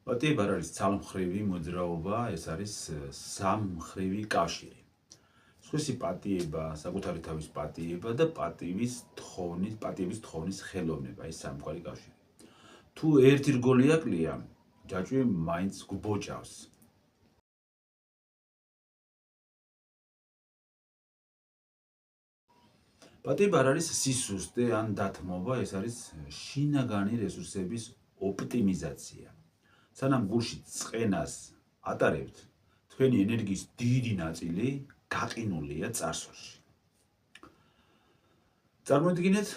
პატიება არ არის ცალმხრივი მოძრაობა, ეს არის სამმხრივი კავშირი. სხვისი პატიება, საკუთარი თავის პატიება და პატიების თხოვნის ხელოვნება, ეს სამყარო კავშირი. თუ ერთი რგოლი აკლია, ჯაჭვი მაინც გბოჭავს. პატიება არ არის სისუსტე ან დათმობა, ეს არის შინაგანი რესურსების ოპტიმიზაცია. სანამ გულში წყენას ატარებთ, თქვენი ენერგიის დიდი ნაწილი გაყინულია წარსულში. წარმოიდგინეთ,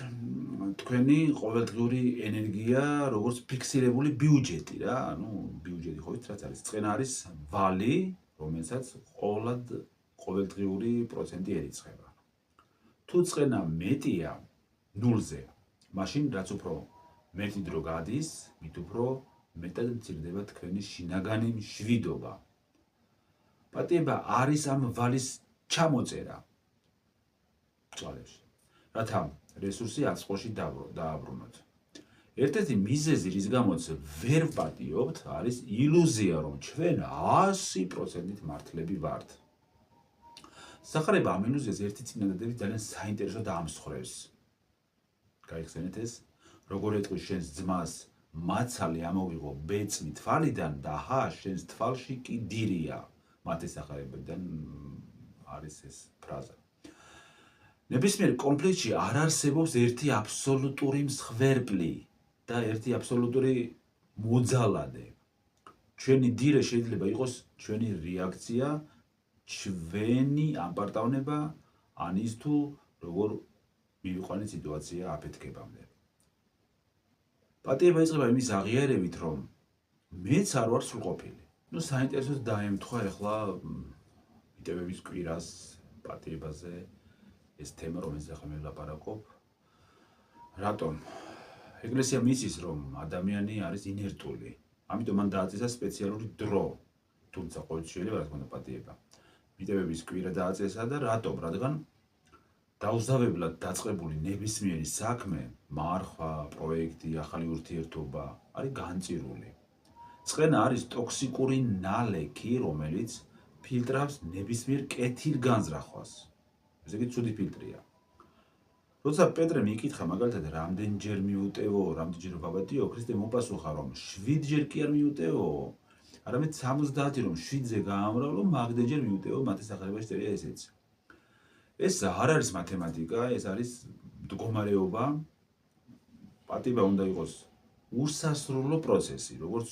თქვენი ყოველდღიური ენერგია როგორც ფიქსირებული ბიუჯეტი რა, ბიუჯეტი ხო იცით, რაც არის? წყენა არის ვალი, რომელსაც ყოველდღიური პროცენტი ერიცხება. თუ წყენა მეტია ნულზე, მაშინ რაც უფრო მეტი დრო გადის, მით უფრო მეტად მცირდება თქვენი შინაგანი მშვიდობა. პატიება არის ამ ვალის ჩამოწერა ბრძოლებში, რათა რესურსი აწყოში დააბრუნოთ. ერთ-ერთი მიზეზი, რის გამოც ვერ ვპატიობთ, არის ილუზია, რომ ჩვენ 100%-ით მართლები ვართ. სახარება ამ ილუზიას ერთი წინადადებით ძალიან საინტერესო დაამსხვრევს. გაიხსენეთ ეს? როგორ ეტყვის შენს ძმას, მაცალი ამოვიღო ბეწნი თვალიდან და შენს თვალში კი დირია. მათი სახარებიდან არის ეს ფრაზა. ნებისმიერ კონფლიქტში არ არსებობს ერთი აბსოლუტური მსხვერპლი და ერთი აბსოლუტური მოძალადე. ჩვენი დირე შეიძლება იყოს ჩვენი რეაქცია, ჩვენი ამპარტავნება, ან ის თუ როგორ მივიყვანეთ სიტუაცია აფეთქებამდე. პატიება იწყება იმის აღიარებით, რომ მეც არ ვარ სრულყოფილი. საინტერესოდ დაემთხვა ახლა მიტევების კვირას პატიებაზე ეს თემა, რომელზეც ახლა მე ვლაპარაკობ. რატომ? ეკლესია მისის, რომ ადამიანი არის ინერტული. ამიტომ მან დააწესა სპეციალური დრო. თუმცა ყოველთვის შეიძლება რა თქმა უნდა პატიება. მიტევების კვირა დააწესა და რატომ? რადგან დაუზავებლად დაწყებული ნებისმიერი საქმე, მარხვა, პროექტი, ახალი ურთიერთობა არის განწირული. წყენა არის ტოქსიკური ნალექი, რომელიც ფილტრავს ნებისმიერ კეთილგანზრახვას. ესე იგი, ცუდი ფილტრია. როცა პეტრემ იკითხა მაგალითად, რამდენჯერ მიუტევო, რამდენჯერ ვაპატიო, ქრისტემ მოპასუხა, რომ 7-ჯერ კი არ მიუტევო, არამედ 70, რომ 7-ზე გაამრავლო, მაგდენჯერ მიუტევო, მათი სახარებაში წერია ესეც. ეს არ არის მათემატიკა, ეს არის მდგომარეობა. პატიება უნდა იყოს უსასრულო პროცესი, როგორც